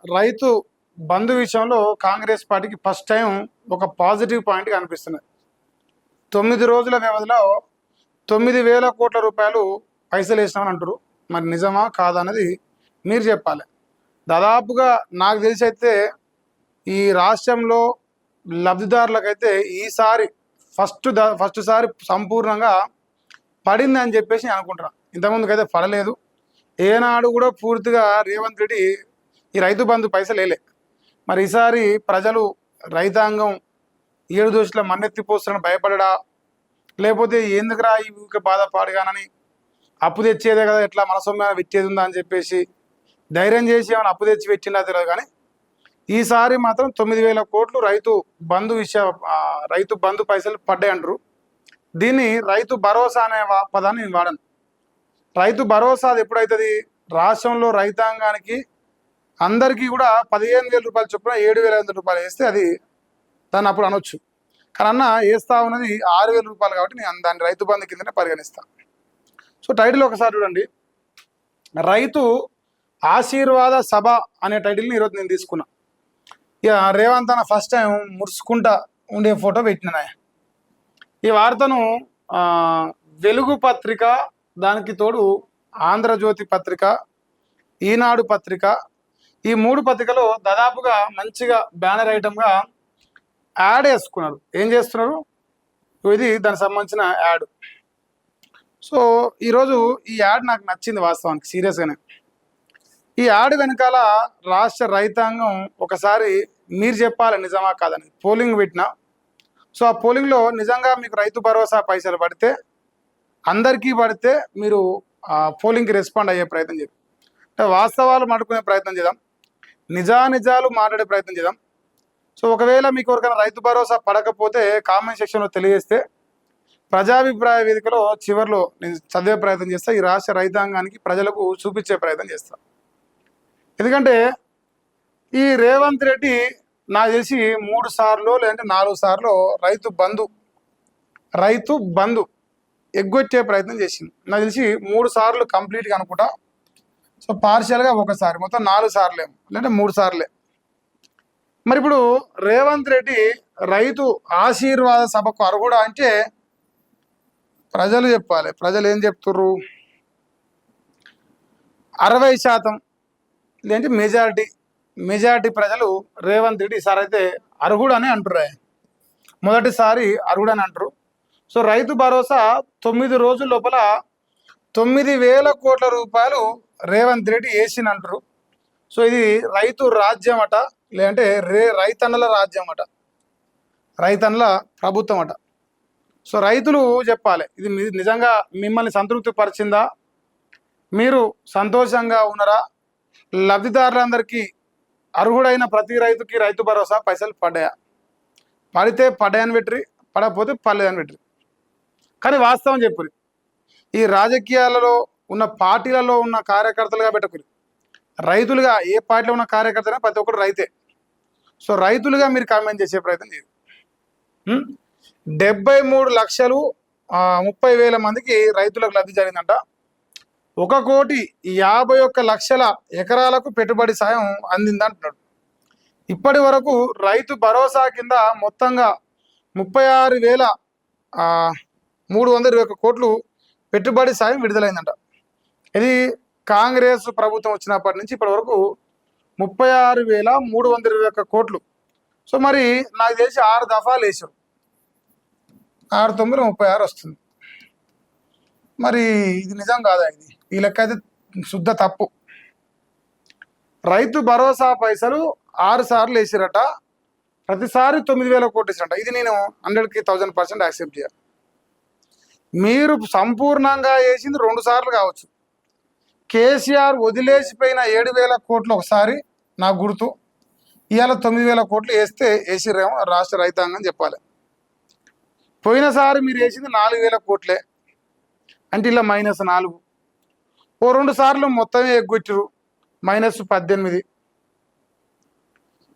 రైతు బంధు విషయంలో కాంగ్రెస్ పార్టీకి first time ఒక పాజిటివ్ పాయింట్ కనిపిస్తున్నది. 9 రోజుల వ్యవధిలో 9,000 కోట్ల రూపాయలు పైసలు వేసినామని అంటారు. మరి నిజమా కాదా అనేది మీరు చెప్పాలి. దాదాపుగా నాకు తెలిసి అయితే ఈ రాష్ట్రంలో లబ్ధిదారులకైతే ఈసారి ఫస్ట్ సారి సంపూర్ణంగా పడింది అని చెప్పేసి నేను అనుకుంటున్నాను. ఇంతకుముందుకైతే పడలేదు. ఏనాడు కూడా పూర్తిగా రేవంత్ రెడ్డి ఈ రైతు బంధు పైసలు వేయలే. మరి ఈసారి ప్రజలు రైతాంగం 7 దోషుల మన్నెత్తిపోస్తున్న భయపడడా, లేకపోతే ఎందుకురా ఈ ఊరికే బాధపాడుగానని అప్పు తెచ్చేదే కదా, ఎట్లా మన సొమ్మ పెట్టేది ఉందా అని చెప్పేసి ధైర్యం చేసి ఏమైనా అప్పు తెచ్చి పెట్టిందా తెలియదు. కానీ ఈసారి మాత్రం 9,000 కోట్లు రైతు బంధు పైసలు పడ్డాయి అంటారు. దీన్ని రైతు భరోసా అనే పదాన్ని నేను వాడను. రైతు భరోసా అది ఎప్పుడైతుంది? రాష్ట్రంలో రైతాంగానికి అందరికీ కూడా 15,000 రూపాయలు చొప్పున 7,500 రూపాయలు వేస్తే అది దాన్ని అప్పుడు అనొచ్చు. కానీ అన్న వేస్తా ఉన్నది 6,000 రూపాయలు కాబట్టి నేను దాన్ని రైతు బంధు కిందనే పరిగణిస్తాను. సో టైటిల్ ఒకసారి చూడండి. రైతు ఆశీర్వాద సభ అనే టైటిల్ని ఈరోజు నేను తీసుకున్నా. ఇక రేవంత్ అన్న ఫస్ట్ టైం మురుసుకుంటా ఉండే ఫోటో పెట్టిన. ఈ వార్తను వెలుగు పత్రిక, దానికి తోడు ఆంధ్రజ్యోతి పత్రిక, ఈనాడు పత్రిక, ఈ 3 పత్రికలు దాదాపుగా మంచిగా బ్యానర్ ఐటమ్గా యాడ్ వేసుకున్నారు. ఏం చేస్తున్నారు? ఇది దానికి సంబంధించిన యాడ్. సో ఈరోజు ఈ యాడ్ నాకు నచ్చింది వాస్తవానికి, సీరియస్గానే. ఈ యాడ్ వెనకాల రాష్ట్ర రైతాంగం ఒకసారి మీరు చెప్పాలి నిజమా కాదని పోలింగ్ పెట్టినా. సో ఆ పోలింగ్లో నిజంగా మీకు రైతు భరోసా పైసలు పడితే, అందరికీ పడితే మీరు పోలింగ్కి రెస్పాండ్ అయ్యే ప్రయత్నం చేద్దాం. అంటే వాస్తవాలు మాట్లాడుకునే ప్రయత్నం చేద్దాం, నిజాలు మాట్లాడే ప్రయత్నం చేద్దాం. సో ఒకవేళ మీకు ఎవరికైనా రైతు భరోసా పడకపోతే కామెంట్ సెక్షన్లో తెలియజేస్తే ప్రజాభిప్రాయ వేదికలో చివరిలో నేను చదివే ప్రయత్నం చేస్తా. ఈ రాష్ట్ర రైతాంగానికి ప్రజలకు చూపించే ప్రయత్నం చేస్తా. ఎందుకంటే ఈ రేవంత్ రెడ్డి నాకు తెలిసి 3 సార్లు లేదంటే 4 సార్లు రైతు బంధు ఎగ్గొచ్చే ప్రయత్నం చేసింది. నాకు తెలిసి 3 సార్లు కంప్లీట్గా అనుకుంటా. సో పార్షియల్గా ఒకసారి, మొత్తం 4 సార్లేమో లేదంటే 3 సార్లే. మరి ఇప్పుడు రేవంత్ రెడ్డి రైతు ఆశీర్వాద సభకు అర్హుడా అంటే ప్రజలు చెప్పాలి. ప్రజలు ఏం చెప్తుర్రు? 60% లేదంటే మెజారిటీ ప్రజలు రేవంత్ రెడ్డి ఈసారి అయితే అర్హుడు అని అంటుర్రు. మొదటిసారి అర్హుడు అని అంటారు. సో రైతు భరోసా 9 రోజుల లోపల 9,000 కోట్ల రూపాయలు రేవంత్ రెడ్డి వేసిన అంటారు. సో ఇది రైతు రాజ్యం అట, లేదంటే రైతన్నల రాజ్యం అట, రైతన్నల ప్రభుత్వం అట. సో రైతులు చెప్పాలి, ఇది నిజంగా మిమ్మల్ని సంతృప్తి పరిచిందా? మీరు సంతోషంగా ఉన్నారా? లబ్ధిదారులందరికీ అర్హుడైన ప్రతి రైతుకి రైతు భరోసా పైసలు పడ్డాయా? పడితే పడ్డాయని పెట్టిరి, పడకపోతే పడలేదని పెట్టిరి. కానీ వాస్తవం చెప్పురి. ఈ రాజకీయాలలో ఉన్న పార్టీలలో ఉన్న కార్యకర్తలుగా పెట్టకురి, రైతులుగా ఏ పార్టీలో ఉన్న కార్యకర్తనే ప్రతి ఒక్కరు రైతే. సో రైతులుగా మీరు కామెంట్ చేసే ప్రయత్నం చేయరు. 73,30,000 మందికి రైతులకు లబ్ధి జరిగిందంట. 1,51,00,000 ఎకరాలకు పెట్టుబడి సాయం అందిందంటున్నాడు. ఇప్పటి వరకు రైతు భరోసా కింద మొత్తంగా 36,321 కోట్లు పెట్టుబడి సాయం విడుదలైందంట. ఇది కాంగ్రెస్ ప్రభుత్వం వచ్చినప్పటి నుంచి ఇప్పటి వరకు 36,321 కోట్లు. సో మరి నాకు తెలిసి 6 దఫాలు వేసారు, 6 9 36 వస్తుంది. మరి ఇది నిజం కాదా? ఇది ఈ లెక్క అయితే శుద్ధ తప్పు. రైతు భరోసా పైసలు 6 సార్లు వేసిరట, ప్రతిసారి 9,000 కోట్లు వేసిరట. ఇది నేను 100కి 1000% యాక్సెప్ట్ చేయాలి. మీరు సంపూర్ణంగా వేసింది 2 సార్లు కావచ్చు. కేసీఆర్ వదిలేసిపోయిన 7,000 కోట్లు ఒకసారి నాకు గుర్తు, ఇవాళ 9,000 కోట్లు వేసిరేమో రాష్ట్ర రైతాంగం చెప్పాలి. పోయినసారి మీరు వేసింది 4,000 కోట్లే, అంటే ఇలా -4. ఓ 2 సార్లు మొత్తమే ఎగ్గొచ్చారు, -18.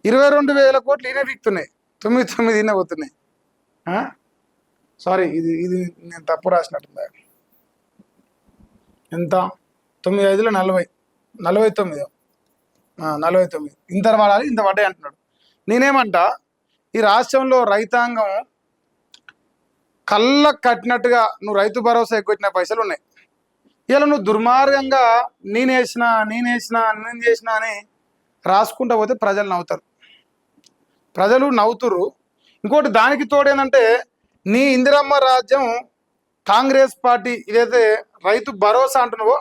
22,000 కోట్లు ఈయన వీక్తున్నాయి, 9 ఈయన పోతున్నాయి. సారీ, ఇది నేను తప్పు రాసినట్టుందా? ఎంత? 9 5 40, 49. 49 ఇంత వాడాలి ఇంత పడ్డాయి అంటున్నాడు. నేనేమంట, ఈ రాష్ట్రంలో రైతాంగం కళ్ళ కట్టినట్టుగా నువ్వు రైతు భరోసా ఎక్కువచ్చిన పైసలు ఉన్నాయి. ఇలా నువ్వు దుర్మార్గంగా నేను చేసిన అని రాసుకుంటూ పోతే ప్రజలు నవ్వుతారు. ప్రజలు నవ్వుతురు. ఇంకోటి దానికి తోడేందంటే, నీ ఇందిరమ్మ రాజ్యం కాంగ్రెస్ పార్టీ ఇదైతే రైతు భరోసా అంటున్నావో,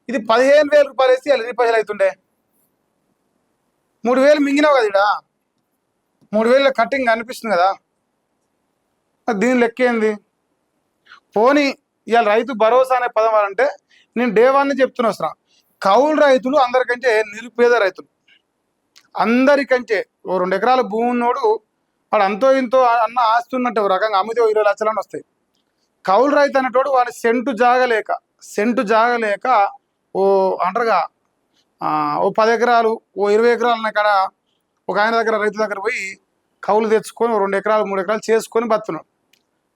ఇది 15,000 రూపాయలు వేసి ఎన్ని పైసలు అవుతుండే? 3,000 మింగినావు కదా. ఇక్కడ 3,000 కట్టింగ్ అనిపిస్తుంది కదా. దీని లెక్క ఏంది? పోనీ ఇవాళ రైతు భరోసా అనే పదం అంటే నేను డే 1 చెప్తున్నా వస్తున్నా. కౌలు రైతులు అందరికంటే నిరుపేద రైతులు. అందరికంటే ఓ 2 ఎకరాల భూమి ఉన్నోడు వాడు అంతో ఇంతో అన్న ఆస్తున్నట్టు ఒక రకంగా అమ్మితే 20 లక్షలని వస్తాయి. కౌలు రైతు అనేటోడు వాడు సెంటు జాగలేక ఓ అంటారుగా ఓ 10 ఎకరాలు ఓ 20 ఎకరాలు ఉన్న కాడ ఒక ఆయన దగ్గర రైతు దగ్గర పోయి కౌలు తెచ్చుకొని 2 ఎకరాలు 3 ఎకరాలు చేసుకొని బతున్నాడు.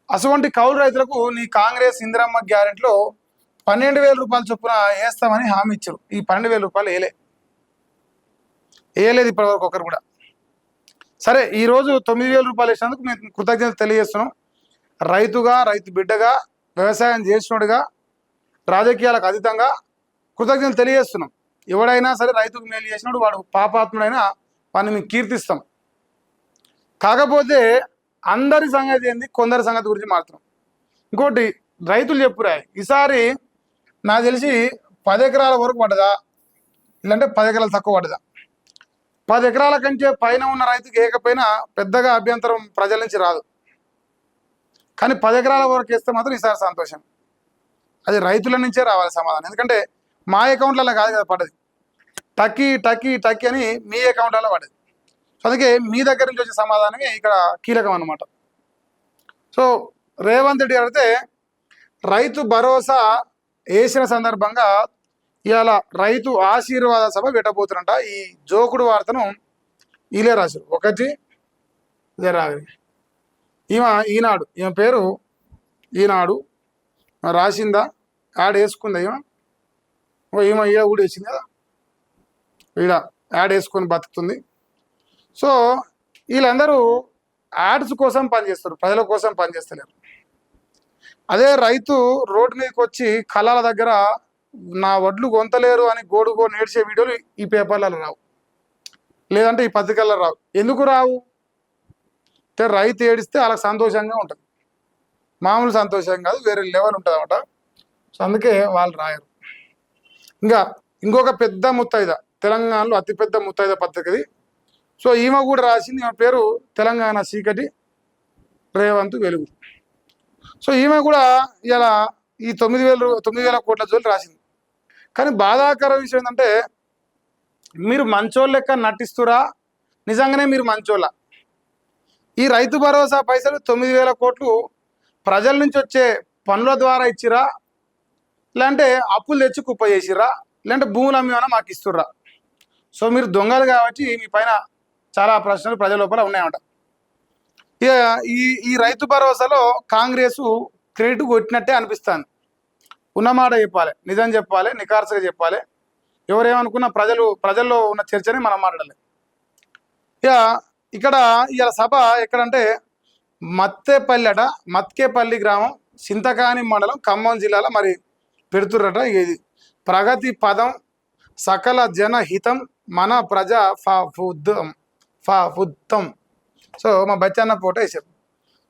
అటువంటి కౌలు రైతులకు నీ కాంగ్రెస్ ఇందిరమ్మ గ్యారెంటీలో 12,000 రూపాయల చొప్పున వేస్తామని హామీ ఇచ్చారు. ఈ 12,000 రూపాయలు వేయలేదు ఇప్పటివరకు ఒకరు కూడా. సరే, ఈరోజు 9,000 రూపాయలు వేసినందుకు మేము కృతజ్ఞతలు తెలియజేస్తున్నాం. రైతుగా, రైతు బిడ్డగా, వ్యవసాయం చేసినోడుగా, రాజకీయాలకు అతీతంగా కృతజ్ఞతలు తెలియజేస్తున్నాం. ఎవడైనా సరే రైతుకు మేలు చేసినోడు వాడు పాపాత్ముడైనా వాడిని మేము కీర్తిస్తాం. కాకపోతే అందరి సంగతి ఏంది, కొందరి సంగతి గురించి మాత్రం. ఇంకోటి రైతులు చెప్పురా, ఈసారి నాకు తెలిసి 10 ఎకరాల వరకు పడ్డదా, ఇలాంటే 10 ఎకరాలు తక్కువ పడ్డదా? 10 ఎకరాల కంటే పైన ఉన్న రైతుకి ఏకపోయినా పెద్దగా అభ్యంతరం ప్రజల నుంచి రాదు. కానీ 10 ఎకరాల వరకు వేస్తే మాత్రం ఈసారి సంతోషం. అది రైతుల నుంచే రావాలి సమాధానం. ఎందుకంటే మా అకౌంట్లలో కాదు కదా పడ్డది, టక్కి అని మీ అకౌంట్లలో పడ్డది. అందుకే మీ దగ్గర నుంచి వచ్చే సమాధానమే ఇక్కడ కీలకం అన్నమాట. సో రేవంత్ రెడ్డి గారు అయితే రైతు భరోసా వేసిన సందర్భంగా ఇవాళ రైతు ఆశీర్వాద సభ పెట్టబోతున్నట. ఈ జోకుడు వార్తను వీళ్ళే రాశారు. ఒకటి ఈనాడు, ఈమె పేరు ఈనాడు రాసిందా, యాడ్ వేసుకుందా ఈమె ఈడ కూడా వేసింది కదా, ఈడ యాడ్ వేసుకొని బతుకుతుంది. సో వీళ్ళందరూ యాడ్స్ కోసం పనిచేస్తారు, ప్రజల కోసం పనిచేస్తలేరు. అదే రైతు రోడ్డు మీదకి వచ్చి కళాల దగ్గర నా వడ్లు కొంతలేరు అని గోడుగో నేర్చే వీడియోలు ఈ పేపర్లలో రావు, లేదంటే ఈ పత్రికల్లో రావు. ఎందుకు రావు అంటే రైతు ఏడిస్తే వాళ్ళకి సంతోషంగా ఉంటుంది, మామూలు సంతోషం కాదు, వేరే లెవెల్ ఉంటుంది అన్నమాట. సో అందుకే వాళ్ళు రాయరు. ఇంకొక పెద్ద ముత్తైద, తెలంగాణలో అతిపెద్ద ముత్తైద పత్రికది. సో ఈమె కూడా రాసింది, ఈమె పేరు తెలంగాణ చీకటి రేవంత్ వెలుగు. సో ఈమె కూడా ఇలా ఈ 9,000 కోట్ల జోలు రాసింది. కానీ బాధాకర విషయం ఏంటంటే, మీరు మంచోళ్ళ లెక్క నటిస్తురా, నిజంగానే మీరు మంచోళ్ళ? ఈ రైతు భరోసా పైసలు 9,000 కోట్లు ప్రజల నుంచి వచ్చే పనుల ద్వారా ఇచ్చిరా, లేదంటే అప్పులు తెచ్చి కుప్ప చేసిరా, లేదంటే భూములు అమ్మేమన్నా మాకు ఇస్తుర్రా? సో మీరు దొంగలు కాబట్టి మీ పైన చాలా ప్రశ్నలు ప్రజల లోపల ఉన్నాయన్నమాట. ఇక ఈ రైతు భరోసాలో కాంగ్రెస్ క్రెడిట్ కొట్టినట్టే అనిపిస్తుంది. ఉన్నమాట చెప్పాలి, నిజం చెప్పాలి, నికార్సుగా చెప్పాలి. ఎవరేమనుకున్నా ప్రజల్లో ఉన్న చర్చని మనం మాట్లాడాలి. ఇక ఇక్కడ ఇవాళ సభ ఎక్కడంటే మత్కేపల్లి గ్రామం, చింతకాని మండలం, ఖమ్మం జిల్లాలో మరి పెడుతుర్రట. ఇది ప్రగతి పదం, సకల జనహితం, మన ప్రజా ఫుద్దం. సో మా బచ్చన్న ఫోటో వేసారు.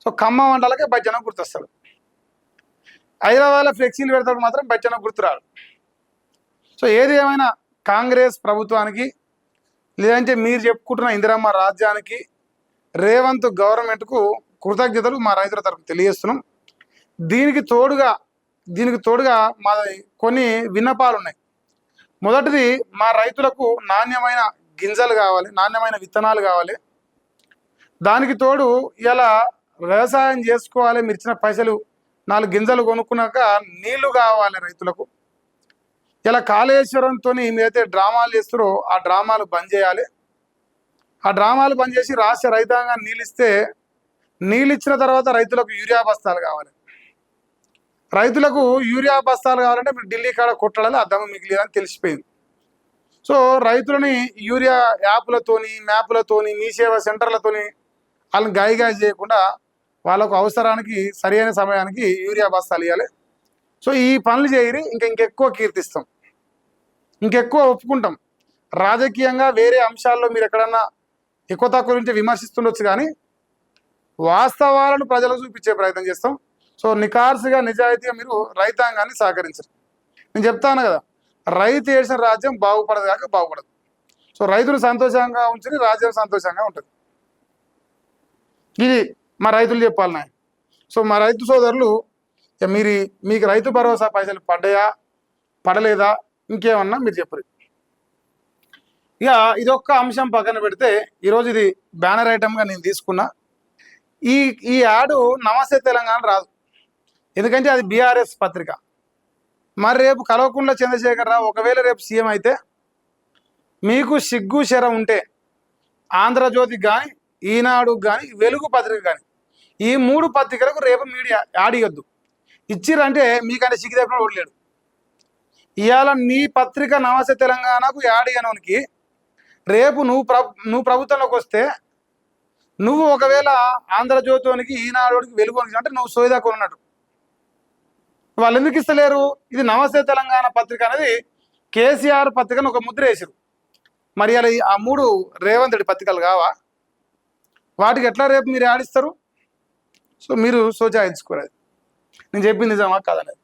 సో ఖమ్మం మండలకే బచ్చన్న గుర్తొస్తాడు. హైదరాబాద్లో ఫ్లెక్సీలు పెడతాడు మాత్రం బచ్చన్న గుర్తురాడు. సో ఏది ఏమైనా కాంగ్రెస్ ప్రభుత్వానికి, లేదంటే మీరు చెప్పుకుంటున్న ఇందిరమ్మ రాజ్యానికి, రేవంత్ గవర్నమెంట్కు కృతజ్ఞతలు మా రైతుల తరఫున తెలియజేస్తున్నాం. దీనికి తోడుగా మా కొన్ని విన్నపాలు ఉన్నాయి. మొదటిది, మా రైతులకు నాణ్యమైన గింజలు కావాలి, నాణ్యమైన విత్తనాలు కావాలి. దానికి తోడు ఇలా వ్యవసాయం చేసుకోవాలి, మీరు ఇచ్చిన పైసలు 4 గింజలు కొనుక్కున్నాక నీళ్లు కావాలి రైతులకు. ఇలా కాళేశ్వరంతో మీరైతే డ్రామాలు చేస్తారో ఆ డ్రామాలు బంద్ చేయాలి. ఆ డ్రామాలు బంద్ చేసి రాష్ట్ర రైతాంగాన్ని నీళ్ళు ఇచ్చిన తర్వాత రైతులకు యూరియా బస్తాలు కావాలి. రైతులకు యూరియా బస్తాలు కావాలంటే మీరు ఢిల్లీ కాడ కొట్టడాలి, అద్దము మిగిలిదని తెలిసిపోయింది. సో రైతులని యూరియా యాప్లతోని మ్యాప్లతోని మీ సేవ సెంటర్లతోని వాళ్ళని గాయ చేయకుండా వాళ్ళకు అవసరానికి సరైన సమయానికి యూరియా బస్తాలు ఇవ్వాలి. సో ఈ పనులు చేయరి ఇంకెక్కువ కీర్తిస్తాం, ఇంకెక్కువ ఒప్పుకుంటాం. రాజకీయంగా వేరే అంశాల్లో మీరు ఎక్కడన్నా ఎక్కువ తక్కువ గురించి విమర్శిస్తుండొచ్చు, కానీ వాస్తవాలను ప్రజలకు చూపించే ప్రయత్నం చేస్తాం. సో నికార్సుగా నిజాయితీగా మీరు రైతాంగాన్ని సహకరించరు. నేను చెప్తాను కదా, రైతు చేసిన రాజ్యం బాగుపడదు కాక బాగుపడదు. సో రైతులు సంతోషంగా ఉంచుని రాజ్యం సంతోషంగా ఉంటుంది. ఇది మా రైతులు చెప్పాలి నాయ. సో మా రైతు సోదరులు మీకు రైతు భరోసా పైసలు పడ్డాయా పడలేదా ఇంకేమన్నా మీరు చెప్పరు. ఇక ఇదొక్క అంశం పక్కన పెడితే ఈరోజు ఇది బ్యానర్ ఐటమ్గా నేను తీసుకున్నా. ఈ యాడ్ నమస్తే తెలంగాణ రాదు, ఎందుకంటే అది బీఆర్ఎస్ పత్రిక. మరి రేపు కల్వకుంట్ల చంద్రశేఖరరావు ఒకవేళ రేపు సీఎం అయితే మీకు సిగ్గు శర ఉంటే ఆంధ్రజ్యోతికి కానీ ఈనాడుకి కానీ వెలుగు పత్రిక కానీ ఈ 3 పత్రికలకు రేపు మీడియా యాడ్ ఇవ్వద్దు. ఇచ్చిరంటే మీకంటే సిగ్గు తప్పిన ఓడలేడు. ఇవాళ నీ పత్రిక నమస్తే తెలంగాణకు యాడ్ ఇవ్వడానికి రేపు నువ్వు ప్రభుత్వంలోకి వస్తే నువ్వు ఒకవేళ ఆంధ్రజ్యోతికి ఈనాడుకి వెలుగునికి అంటే నువ్వు సోయిదా కొన్నట్టు. వాళ్ళు ఎందుకు ఇస్తలేరు? ఇది నమస్తే తెలంగాణ పత్రిక అనేది కేసీఆర్ పత్రికను ఒక ముద్ర వేసారు. మరి అలా ఆ 3 రేవంత్ రెడ్డి పత్రికలు కావా? వాటికి ఎట్లా రేపు మీరు ఆడిస్తారు? సో మీరు సోచాయించుకోలేదు. నేను చెప్పింది నిజమా కాదనేది.